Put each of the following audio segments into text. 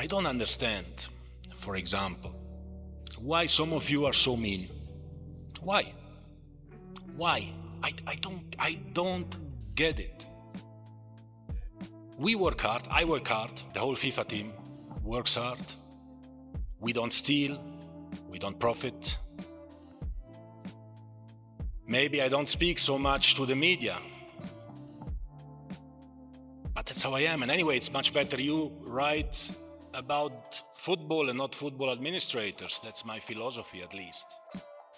I don't understand, for example, why some of you are so mean. Why? Why? I don't get it. We work hard, I work hard, the whole FIFA team works hard. We don't steal, we don't profit. Maybe I don't speak so much to the media, but that's how I am. And anyway, it's much better you write about football and not football administrators. That's my philosophy, at least.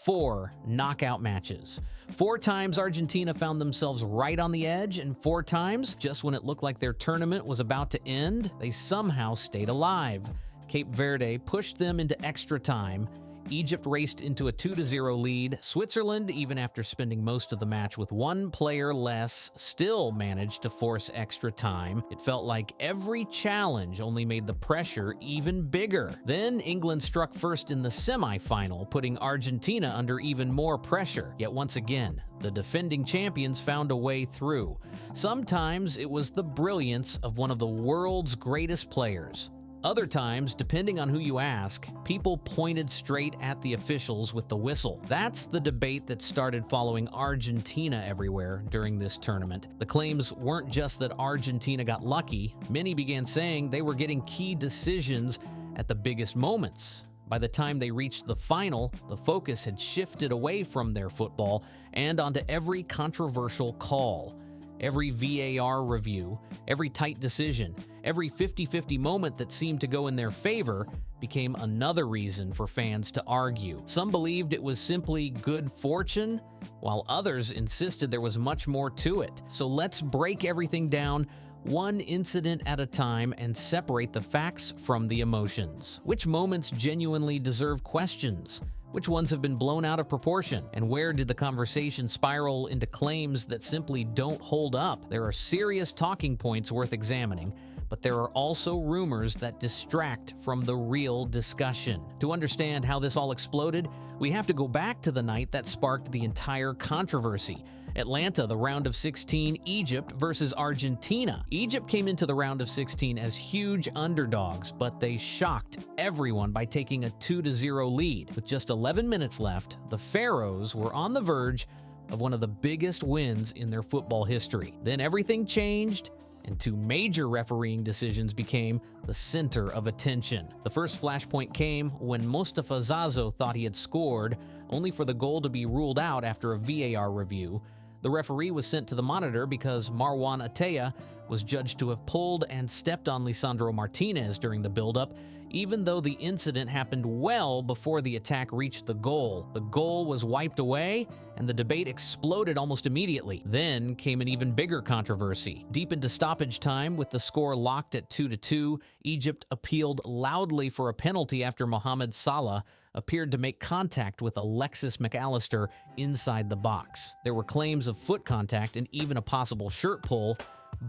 4 knockout matches. 4 times Argentina found themselves right on the edge, and 4 times, just when it looked like their tournament was about to end, they somehow stayed alive. Cape Verde pushed them into extra time. Egypt raced into a 2-0 lead. Switzerland, even after spending most of the match with 1 player less, still managed to force extra time. It felt like every challenge only made the pressure even bigger. Then England struck first in the semifinal, putting Argentina under even more pressure. Yet once again, the defending champions found a way through. Sometimes it was the brilliance of one of the world's greatest players. Other times, depending on who you ask, people pointed straight at the officials with the whistle. That's the debate that started following Argentina everywhere during this tournament. The claims weren't just that Argentina got lucky. Many began saying they were getting key decisions at the biggest moments. By the time they reached the final, the focus had shifted away from their football and onto every controversial call. Every VAR review, every tight decision, every 50-50 moment that seemed to go in their favor became another reason for fans to argue. Some believed it was simply good fortune, while others insisted there was much more to it. So let's break everything down one incident at a time and separate the facts from the emotions. Which moments genuinely deserve questions? Which ones have been blown out of proportion? And where did the conversation spiral into claims that simply don't hold up? There are serious talking points worth examining, but there are also rumors that distract from the real discussion. To understand how this all exploded, we have to go back to the night that sparked the entire controversy. Atlanta, the round of 16, Egypt versus Argentina. Egypt came into the round of 16 as huge underdogs, but they shocked everyone by taking a 2-0 lead. With just 11 minutes left, the Pharaohs were on the verge of one of the biggest wins in their football history. Then everything changed, and 2 major refereeing decisions became the center of attention. The first flashpoint came when Mostafa Zazo thought he had scored, only for the goal to be ruled out after a VAR review. The referee was sent to the monitor because Marwan Ataya was judged to have pulled and stepped on Lisandro Martinez during the buildup, even though the incident happened well before the attack reached the goal. The goal was wiped away, and the debate exploded almost immediately. Then came an even bigger controversy. Deep into stoppage time, with the score locked at 2-2, Egypt appealed loudly for a penalty after Mohamed Salah appeared to make contact with Alexis McAllister inside the box. There were claims of foot contact and even a possible shirt pull,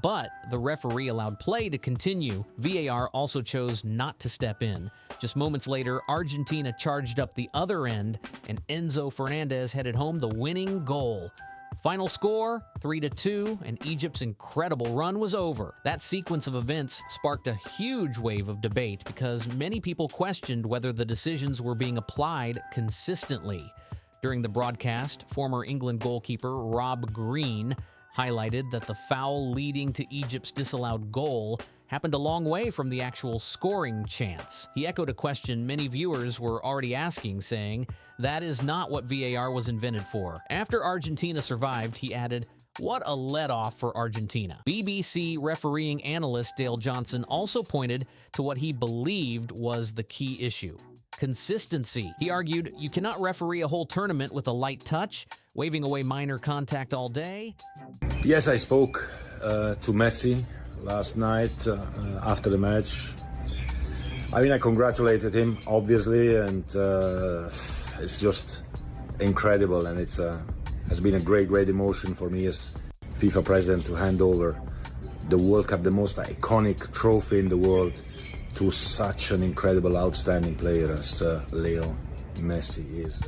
but the referee allowed play to continue. VAR also chose not to step in. Just moments later, Argentina charged up the other end, and Enzo Fernandez headed home the winning goal. Final score, 3-2, and Egypt's incredible run was over. That sequence of events sparked a huge wave of debate because many people questioned whether the decisions were being applied consistently. During the broadcast, former England goalkeeper Rob Green highlighted that the foul leading to Egypt's disallowed goal happened a long way from the actual scoring chance. He echoed a question many viewers were already asking, saying, "That is not what VAR was invented for." After Argentina survived, he added, "What a let-off for Argentina." BBC refereeing analyst Dale Johnson also pointed to what he believed was the key issue: consistency. He argued, you cannot referee a whole tournament with a light touch, waving away minor contact all day. Yes, I spoke to Messi last night after the match. I mean, I congratulated him, obviously, and it's just incredible, and it's has been a great emotion for me as FIFA president to hand over the World Cup, the most iconic trophy in the world, to such an incredible, outstanding player as Leo Messi is.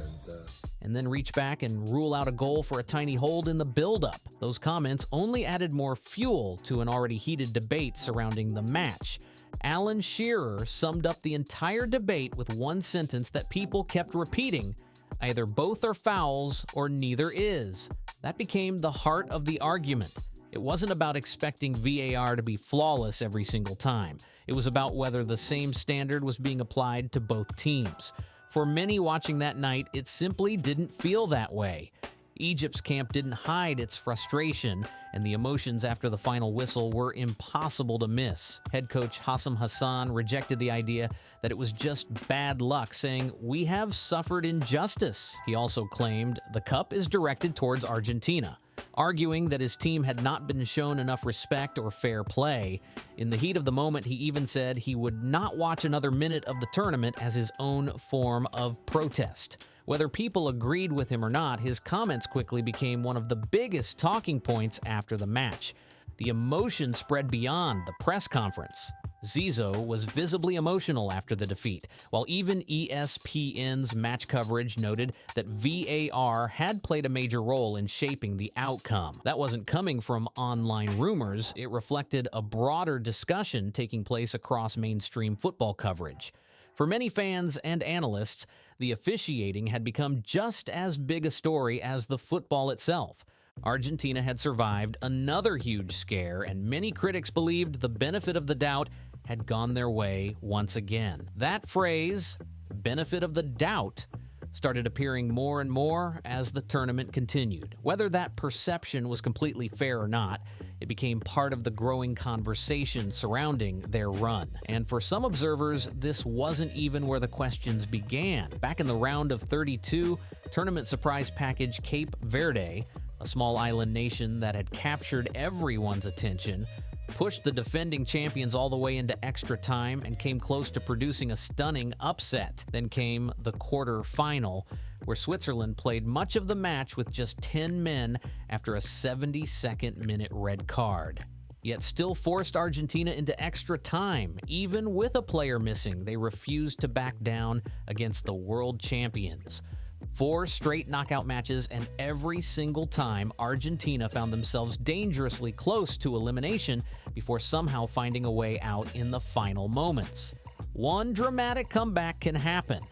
And then reach back and rule out a goal for a tiny hold in the build-up. Those comments only added more fuel to an already heated debate surrounding the match. Alan Shearer summed up the entire debate with one sentence that people kept repeating: either both are fouls or neither is. That became the heart of the argument. It wasn't about expecting VAR to be flawless every single time. It was about whether the same standard was being applied to both teams. For many watching that night, it simply didn't feel that way. Egypt's camp didn't hide its frustration, and the emotions after the final whistle were impossible to miss. Head coach Hassam Hassan rejected the idea that it was just bad luck, saying, "We have suffered injustice." He also claimed the cup is directed towards Argentina, arguing that his team had not been shown enough respect or fair play. In the heat of the moment, he even said he would not watch another minute of the tournament as his own form of protest. Whether people agreed with him or not, his comments quickly became one of the biggest talking points after the match. The emotion spread beyond the press conference. Zizou was visibly emotional after the defeat, while even ESPN's match coverage noted that VAR had played a major role in shaping the outcome. That wasn't coming from online rumors. It reflected a broader discussion taking place across mainstream football coverage. For many fans and analysts, the officiating had become just as big a story as the football itself. Argentina had survived another huge scare, and many critics believed the benefit of the doubt had gone their way once again. That phrase, benefit of the doubt, started appearing more and more as the tournament continued. Whether that perception was completely fair or not, it became part of the growing conversation surrounding their run. And for some observers, this wasn't even where the questions began. Back in the round of 32, tournament surprise package Cape Verde, a small island nation that had captured everyone's attention, pushed the defending champions all the way into extra time and came close to producing a stunning upset. Then came the quarterfinal, where Switzerland played much of the match with just 10 men after a 72nd minute red card. Yet still forced Argentina into extra time. Even with a player missing, they refused to back down against the world champions. 4 straight knockout matches, and every single time, Argentina found themselves dangerously close to elimination before somehow finding a way out in the final moments. One dramatic comeback can happen.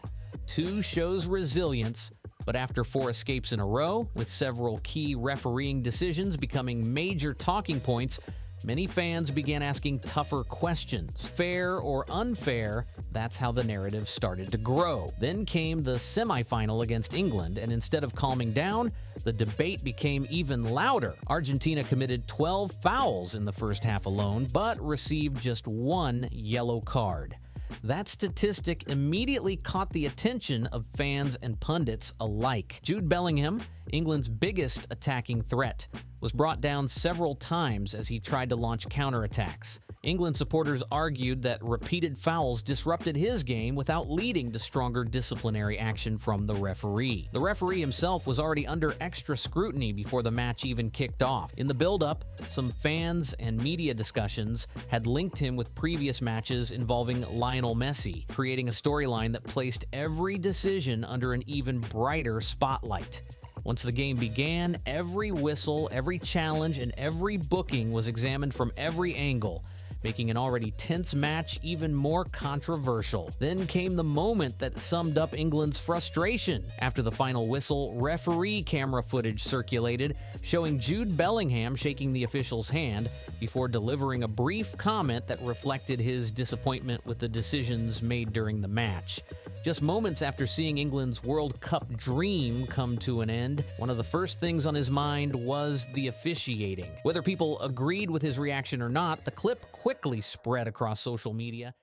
2 shows resilience, but after 4 escapes in a row, with several key refereeing decisions becoming major talking points, many fans began asking tougher questions. Fair or unfair, that's how the narrative started to grow. Then came the semifinal against England, and instead of calming down, the debate became even louder. Argentina committed 12 fouls in the first half alone, but received just 1 yellow card. That statistic immediately caught the attention of fans and pundits alike. Jude Bellingham, England's biggest attacking threat, was brought down several times as he tried to launch counterattacks. England supporters argued that repeated fouls disrupted his game without leading to stronger disciplinary action from the referee. The referee himself was already under extra scrutiny before the match even kicked off. In the build-up, some fans and media discussions had linked him with previous matches involving Lionel Messi, creating a storyline that placed every decision under an even brighter spotlight. Once the game began, every whistle, every challenge, and every booking was examined from every angle, making an already tense match even more controversial. Then came the moment that summed up England's frustration. After the final whistle, referee camera footage circulated, showing Jude Bellingham shaking the official's hand before delivering a brief comment that reflected his disappointment with the decisions made during the match. Just moments after seeing England's World Cup dream come to an end, one of the first things on his mind was the officiating. Whether people agreed with his reaction or not, the clip quickly spread across social media.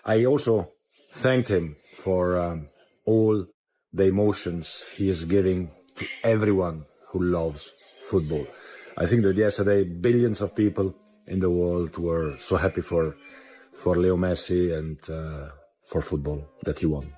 I also thanked him for all the emotions he is giving to everyone who loves football. I think that yesterday billions of people in the world were so happy for Leo Messi and for football that he won.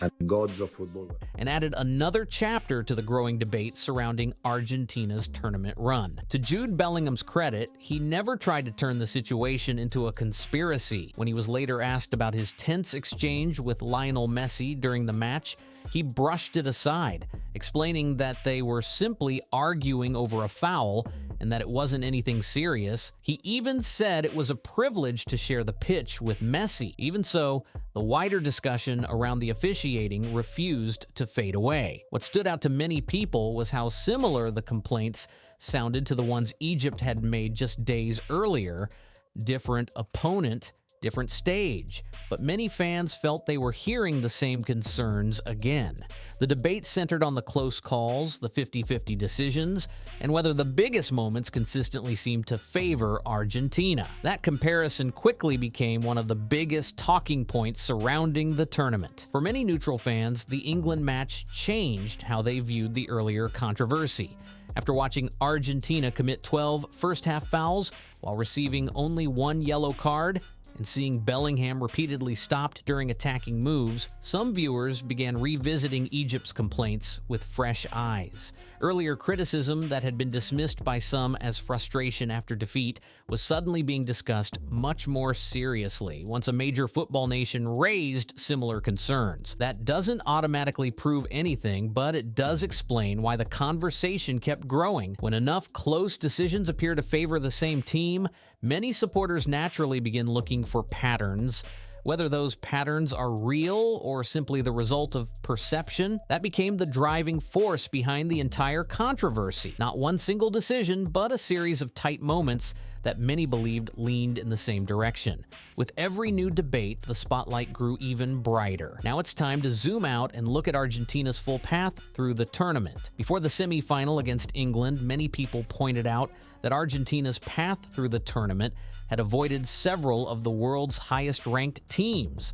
And gods of football. And added another chapter to the growing debate surrounding Argentina's tournament run. To Jude Bellingham's credit, he never tried to turn the situation into a conspiracy. When he was later asked about his tense exchange with Lionel Messi during the match, he brushed it aside, explaining that they were simply arguing over a foul and that it wasn't anything serious. He even said it was a privilege to share the pitch with Messi. Even so, the wider discussion around the officiating refused to fade away. What stood out to many people was how similar the complaints sounded to the ones Egypt had made just days earlier. Different opponent, different stage, but many fans felt they were hearing the same concerns again. The debate centered on the close calls, the 50-50 decisions, and whether the biggest moments consistently seemed to favor Argentina. That comparison quickly became one of the biggest talking points surrounding the tournament. For many neutral fans, the England match changed how they viewed the earlier controversy. After watching Argentina commit 12 first-half fouls while receiving only one yellow card, and seeing Bellingham repeatedly stopped during attacking moves, some viewers began revisiting Egypt's complaints with fresh eyes. Earlier criticism that had been dismissed by some as frustration after defeat was suddenly being discussed much more seriously once a major football nation raised similar concerns. That doesn't automatically prove anything, but it does explain why the conversation kept growing. When enough close decisions appear to favor the same team, many supporters naturally begin looking for patterns. Whether those patterns are real or simply the result of perception, that became the driving force behind the entire controversy. Not one single decision, but a series of tight moments that many believed leaned in the same direction. With every new debate, the spotlight grew even brighter. Now it's time to zoom out and look at Argentina's full path through the tournament. Before the semifinal against England, many people pointed out that Argentina's path through the tournament had avoided several of the world's highest-ranked teams.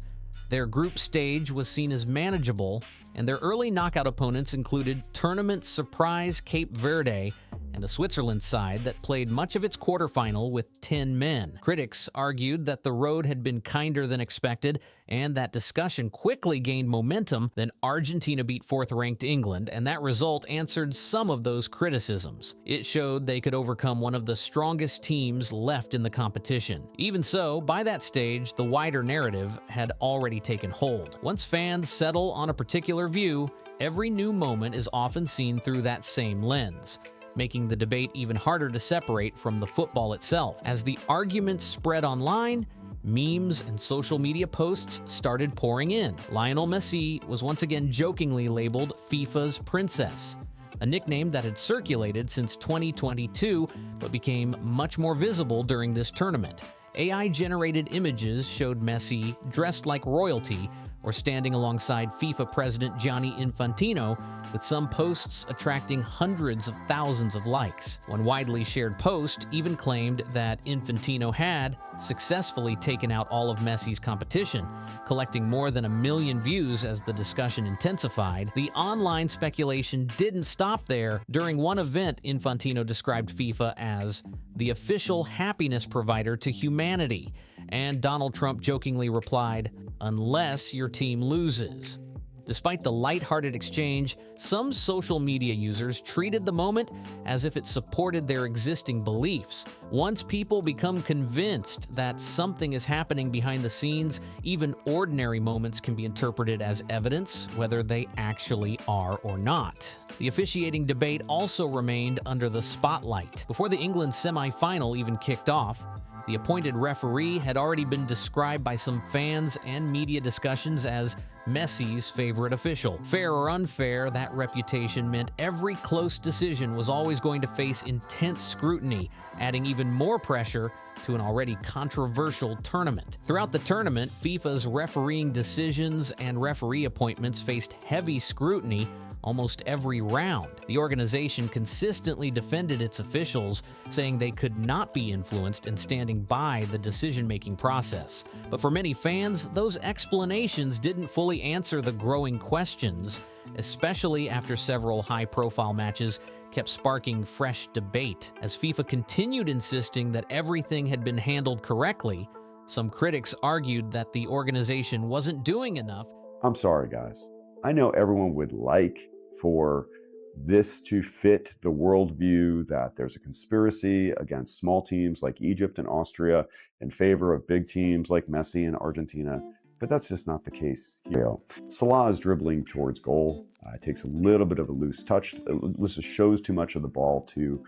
Their group stage was seen as manageable, and their early knockout opponents included tournament surprise Cape Verde and a Switzerland side that played much of its quarterfinal with 10 men. Critics argued that the road had been kinder than expected, and that discussion quickly gained momentum. Then Argentina beat fourth-ranked England, and that result answered some of those criticisms. It showed they could overcome one of the strongest teams left in the competition. Even so, by that stage, the wider narrative had already taken hold. Once fans settle on a particular view, every new moment is often seen through that same lens, making the debate even harder to separate from the football itself. As the arguments spread online, memes and social media posts started pouring in. Lionel Messi was once again jokingly labeled FIFA's princess, a nickname that had circulated since 2022 but became much more visible during this tournament. AI-generated images showed Messi dressed like royalty or standing alongside FIFA President Gianni Infantino, with some posts attracting hundreds of thousands of likes. One widely shared post even claimed that Infantino had successfully taken out all of Messi's competition, collecting more than 1 million views as the discussion intensified. The online speculation didn't stop there. During one event, Infantino described FIFA as the official happiness provider to humanity, and Donald Trump jokingly replied, "Unless your team loses." Despite the lighthearted exchange, some social media users treated the moment as if it supported their existing beliefs. Once people become convinced that something is happening behind the scenes, even ordinary moments can be interpreted as evidence, whether they actually are or not. The officiating debate also remained under the spotlight. Before the England semifinal even kicked off, the appointed referee had already been described by some fans and media discussions as Messi's favorite official. Fair or unfair, that reputation meant every close decision was always going to face intense scrutiny, adding even more pressure to an already controversial tournament. Throughout the tournament, FIFA's refereeing decisions and referee appointments faced heavy scrutiny almost every round. The organization consistently defended its officials, saying they could not be influenced and standing by the decision-making process. But for many fans, those explanations didn't fully answer the growing questions, especially after several high-profile matches kept sparking fresh debate. As FIFA continued insisting that everything had been handled correctly, some critics argued that the organization wasn't doing enough. I'm sorry, guys. I know everyone would like for this to fit the worldview that there's a conspiracy against small teams like Egypt and Austria in favor of big teams like Messi and Argentina, but that's just not the case here. Salah is dribbling towards goal. It takes a little bit of a loose touch. This shows too much of the ball to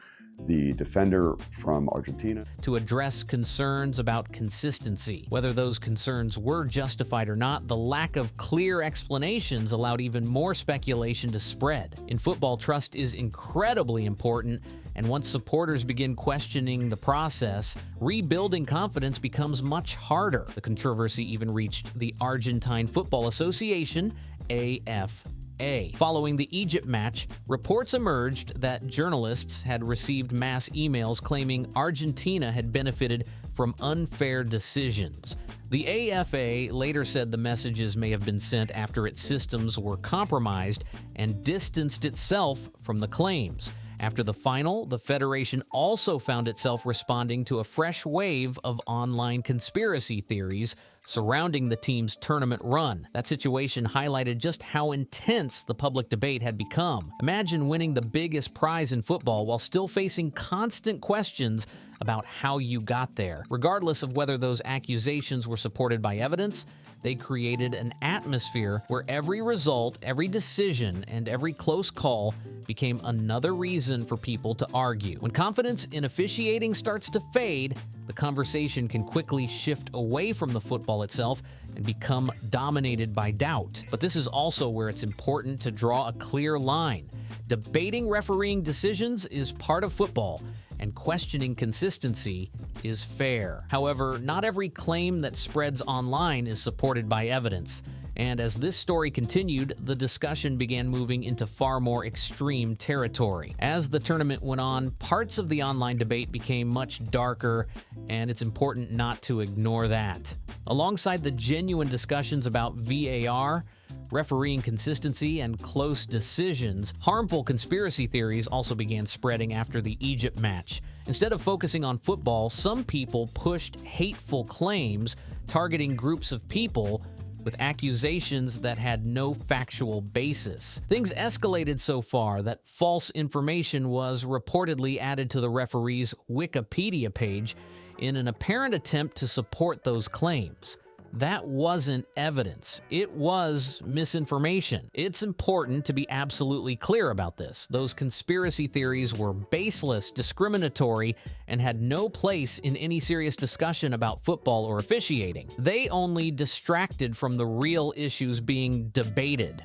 the defender from Argentina. To address concerns about consistency. Whether those concerns were justified or not, the lack of clear explanations allowed even more speculation to spread. In football, trust is incredibly important, and once supporters begin questioning the process, rebuilding confidence becomes much harder. The controversy even reached the Argentine Football Association, AFA. Following the Egypt match, reports emerged that journalists had received mass emails claiming Argentina had benefited from unfair decisions. The AFA later said the messages may have been sent after its systems were compromised and distanced itself from the claims. After the final, the Federation also found itself responding to a fresh wave of online conspiracy theories surrounding the team's tournament run. That situation highlighted just how intense the public debate had become. Imagine winning the biggest prize in football while still facing constant questions about how you got there. Regardless of whether those accusations were supported by evidence, they created an atmosphere where every result, every decision, and every close call became another reason for people to argue. When confidence in officiating starts to fade, the conversation can quickly shift away from the football itself and become dominated by doubt. But this is also where it's important to draw a clear line. Debating refereeing decisions is part of football, and questioning consistency is fair. However, not every claim that spreads online is supported by evidence. And as this story continued, the discussion began moving into far more extreme territory. As the tournament went on, parts of the online debate became much darker, and it's important not to ignore that. Alongside the genuine discussions about VAR, refereeing consistency, and close decisions, harmful conspiracy theories also began spreading after the Egypt match. Instead of focusing on football, some people pushed hateful claims targeting groups of people with accusations that had no factual basis. Things escalated so far that false information was reportedly added to the referee's Wikipedia page in an apparent attempt to support those claims. That wasn't evidence. It was misinformation. It's important to be absolutely clear about this. Those conspiracy theories were baseless, discriminatory, and had no place in any serious discussion about football or officiating. They only distracted from the real issues being debated.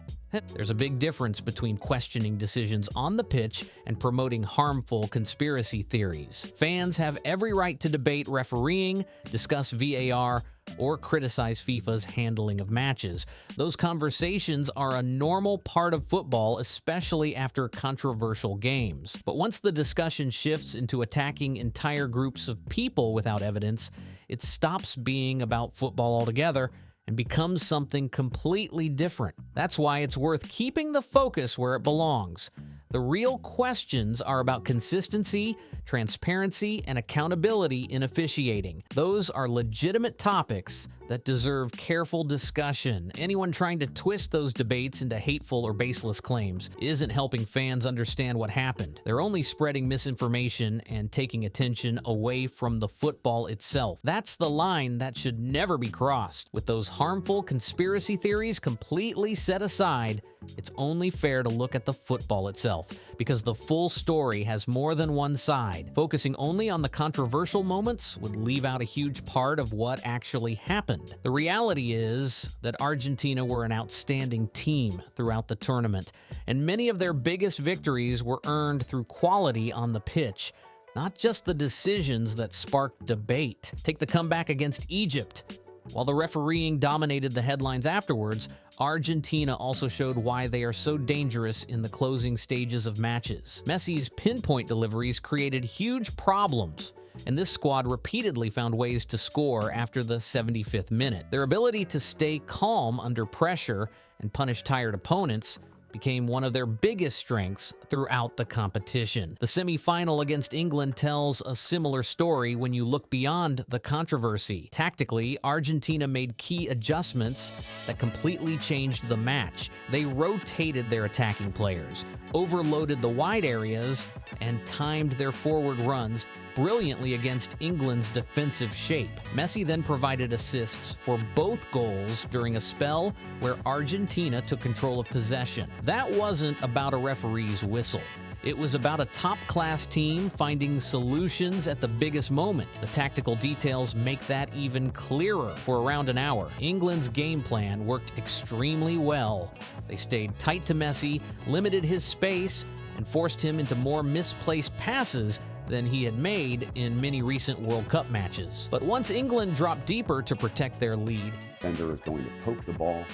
There's a big difference between questioning decisions on the pitch and promoting harmful conspiracy theories. Fans have every right to debate refereeing, discuss VAR, or criticize FIFA's handling of matches. Those conversations are a normal part of football, especially after controversial games. But once the discussion shifts into attacking entire groups of people without evidence, it stops being about football altogether and becomes something completely different. That's why it's worth keeping the focus where it belongs. The real questions are about consistency, transparency, and accountability in officiating. Those are legitimate topics that deserve careful discussion. Anyone trying to twist those debates into hateful or baseless claims isn't helping fans understand what happened. They're only spreading misinformation and taking attention away from the football itself. That's the line that should never be crossed. With those harmful conspiracy theories completely set aside, it's only fair to look at the football itself, because the full story has more than one side. Focusing only on the controversial moments would leave out a huge part of what actually happened. The reality is that Argentina were an outstanding team throughout the tournament, and many of their biggest victories were earned through quality on the pitch, not just the decisions that sparked debate. Take the comeback against Egypt. While the refereeing dominated the headlines afterwards, Argentina also showed why they are so dangerous in the closing stages of matches. Messi's pinpoint deliveries created huge problems, and this squad repeatedly found ways to score after the 75th minute. Their ability to stay calm under pressure and punish tired opponents became one of their biggest strengths throughout the competition. The semifinal against England tells a similar story when you look beyond the controversy. Tactically, Argentina made key adjustments that completely changed the match. They rotated their attacking players, overloaded the wide areas, and timed their forward runs brilliantly against England's defensive shape. Messi then provided assists for both goals during a spell where Argentina took control of possession. That wasn't about a referee's whistle. It was about a top-class team finding solutions at the biggest moment. The tactical details make that even clearer. For around an hour, England's game plan worked extremely well. They stayed tight to Messi, limited his space, and forced him into more misplaced passes than he had made in many recent World Cup matches. But once England dropped deeper to protect their lead, defender is going to poke the ball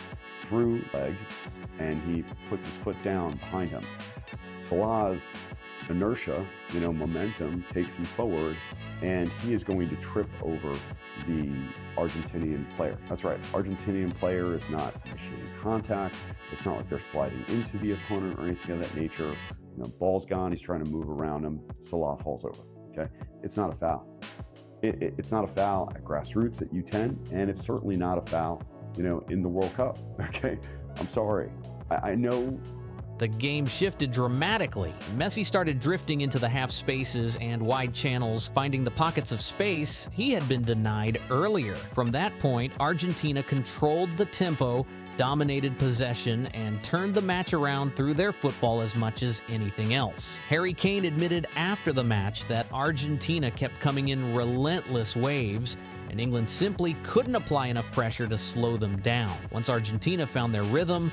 through legs, and he puts his foot down behind him. Salah's inertia, momentum, takes him forward, and he is going to trip over the Argentinian player. That's right, Argentinian player is not initiating contact. It's not like they're sliding into the opponent or anything of that nature. Ball's gone, he's trying to move around him, Salah falls over, okay? It's not a foul. It's not a foul at grassroots at U10, and it's certainly not a foul, in the World Cup, okay? I'm sorry. I know. The game shifted dramatically. Messi started drifting into the half spaces and wide channels, finding the pockets of space he had been denied earlier. From that point, Argentina controlled the tempo, dominated possession, and turned the match around through their football as much as anything else. Harry Kane admitted after the match that Argentina kept coming in relentless waves, and England simply couldn't apply enough pressure to slow them down. Once Argentina found their rhythm,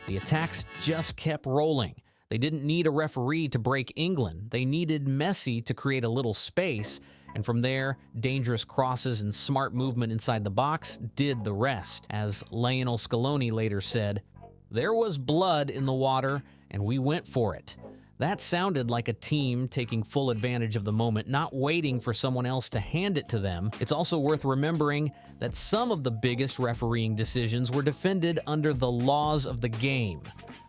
the attacks just kept rolling. They didn't need a referee to break England. They needed Messi to create a little space, and from there, dangerous crosses and smart movement inside the box did the rest. As Lionel later said, "There was blood in the water, and we went for it." That sounded like a team taking full advantage of the moment, not waiting for someone else to hand it to them. It's also worth remembering that some of the biggest refereeing decisions were defended under the laws of the game.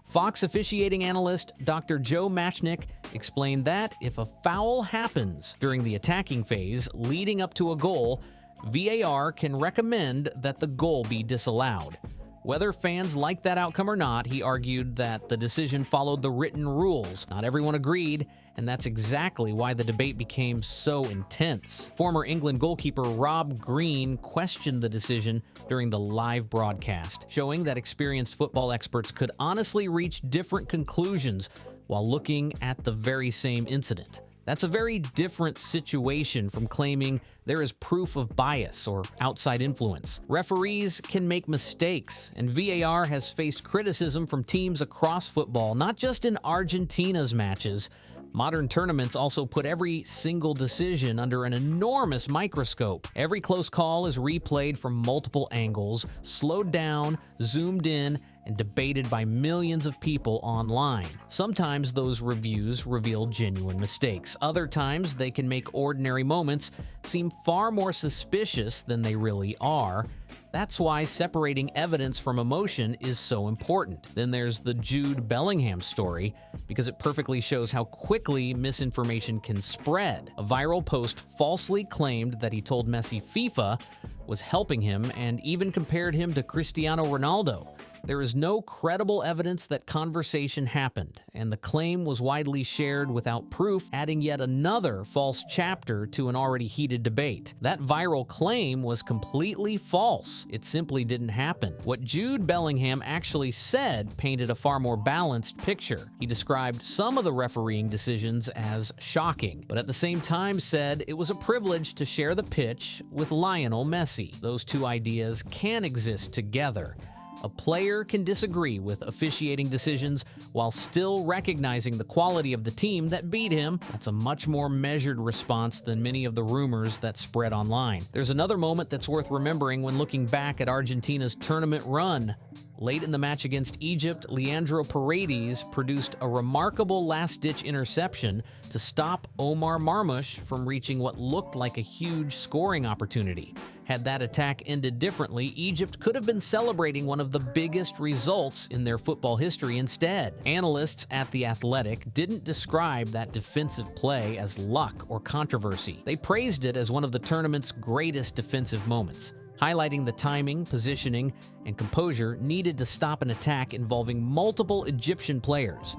Fox officiating analyst Dr. Joe Machnick explained that if a foul happens during the attacking phase leading up to a goal, VAR can recommend that the goal be disallowed. Whether fans like that outcome or not, he argued that the decision followed the written rules. Not everyone agreed, and that's exactly why the debate became so intense. Former England goalkeeper Rob Green questioned the decision during the live broadcast, showing that experienced football experts could honestly reach different conclusions while looking at the very same incident. That's a very different situation from claiming there is proof of bias or outside influence. Referees can make mistakes, and VAR has faced criticism from teams across football, not just in Argentina's matches. Modern tournaments also put every single decision under an enormous microscope. Every close call is replayed from multiple angles, slowed down, zoomed in, and debated by millions of people online. Sometimes those reviews reveal genuine mistakes. Other times, they can make ordinary moments seem far more suspicious than they really are. That's why separating evidence from emotion is so important. Then there's the Jude Bellingham story, because it perfectly shows how quickly misinformation can spread. A viral post falsely claimed that he told Messi FIFA was helping him and even compared him to Cristiano Ronaldo. There is no credible evidence that conversation happened, and the claim was widely shared without proof, adding yet another false chapter to an already heated debate. That viral claim was completely false. It simply didn't happen. What Jude Bellingham actually said painted a far more balanced picture. He described some of the refereeing decisions as shocking, but at the same time said it was a privilege to share the pitch with Lionel Messi. Those two ideas can exist together. A player can disagree with officiating decisions while still recognizing the quality of the team that beat him. That's a much more measured response than many of the rumors that spread online. There's another moment that's worth remembering when looking back at Argentina's tournament run. Late in the match against Egypt, Leandro Paredes produced a remarkable last-ditch interception to stop Omar Marmoush from reaching what looked like a huge scoring opportunity. Had that attack ended differently, Egypt could have been celebrating one of the biggest results in their football history instead. Analysts at The Athletic didn't describe that defensive play as luck or controversy. They praised it as one of the tournament's greatest defensive moments, highlighting the timing, positioning, and composure needed to stop an attack involving multiple Egyptian players.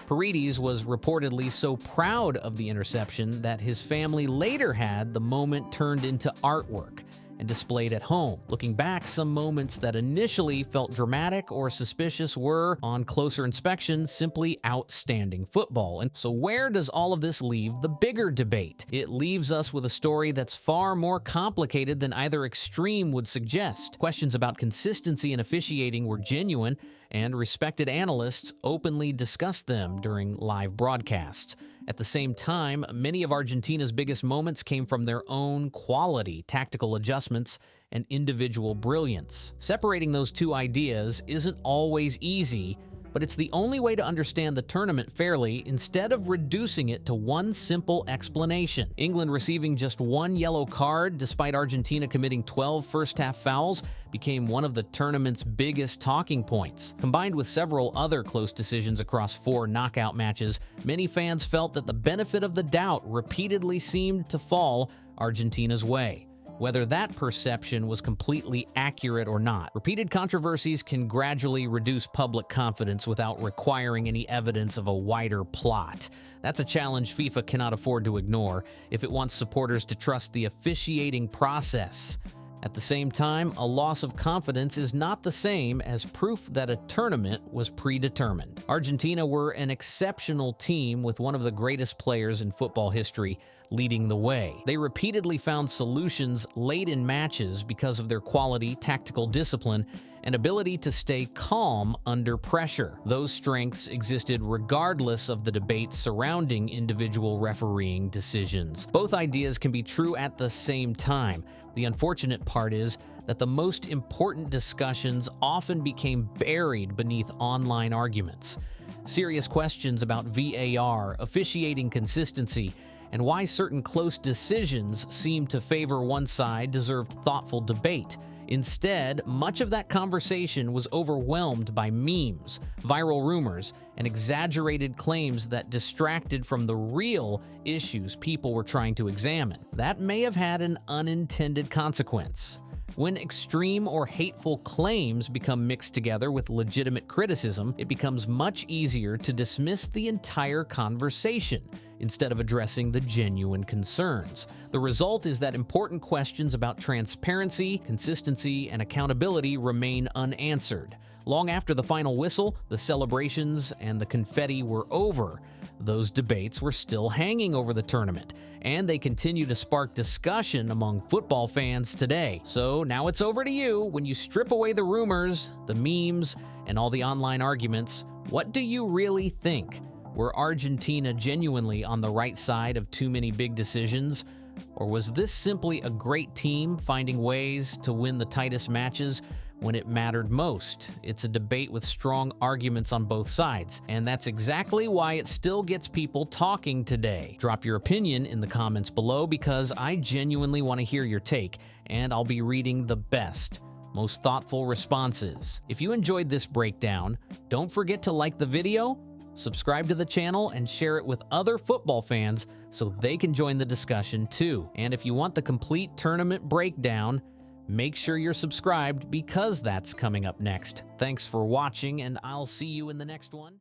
Paredes was reportedly so proud of the interception that his family later had the moment turned into artwork, and displayed at home. Looking back, some moments that initially felt dramatic or suspicious were, on closer inspection, simply outstanding football. And so where does all of this leave the bigger debate? It leaves us with a story that's far more complicated than either extreme would suggest. Questions about consistency and officiating were genuine, and respected analysts openly discussed them during live broadcasts. At the same time, many of Argentina's biggest moments came from their own quality, tactical adjustments, and individual brilliance. Separating those two ideas isn't always easy, but it's the only way to understand the tournament fairly instead of reducing it to one simple explanation. England receiving just one yellow card despite Argentina committing 12 first-half fouls became one of the tournament's biggest talking points. Combined with several other close decisions across 4 knockout matches, many fans felt that the benefit of the doubt repeatedly seemed to fall Argentina's way. Whether that perception was completely accurate or not, repeated controversies can gradually reduce public confidence without requiring any evidence of a wider plot. That's a challenge FIFA cannot afford to ignore if it wants supporters to trust the officiating process. At the same time, a loss of confidence is not the same as proof that a tournament was predetermined. Argentina were an exceptional team with one of the greatest players in football history leading the way. They repeatedly found solutions late in matches because of their quality, tactical discipline, and ability to stay calm under pressure. Those strengths existed regardless of the debate surrounding individual refereeing decisions. Both ideas can be true at the same time. The unfortunate part is that the most important discussions often became buried beneath online arguments. Serious questions about VAR, officiating consistency, and why certain close decisions seem to favor one side deserved thoughtful debate. Instead, much of that conversation was overwhelmed by memes, viral rumors, and exaggerated claims that distracted from the real issues people were trying to examine. That may have had an unintended consequence. When extreme or hateful claims become mixed together with legitimate criticism, it becomes much easier to dismiss the entire conversation instead of addressing the genuine concerns. The result is that important questions about transparency, consistency, and accountability remain unanswered. Long after the final whistle, the celebrations, and the confetti were over, those debates were still hanging over the tournament, and they continue to spark discussion among football fans today. So now it's over to you. When you strip away the rumors, the memes, and all the online arguments, what do you really think? Were Argentina genuinely on the right side of too many big decisions? Or was this simply a great team finding ways to win the tightest matches when it mattered most? It's a debate with strong arguments on both sides, and that's exactly why it still gets people talking today. Drop your opinion in the comments below because I genuinely want to hear your take, and I'll be reading the best, most thoughtful responses. If you enjoyed this breakdown, don't forget to like the video, subscribe to the channel, and share it with other football fans so they can join the discussion too. And if you want the complete tournament breakdown, make sure you're subscribed because that's coming up next. Thanks for watching, and I'll see you in the next one.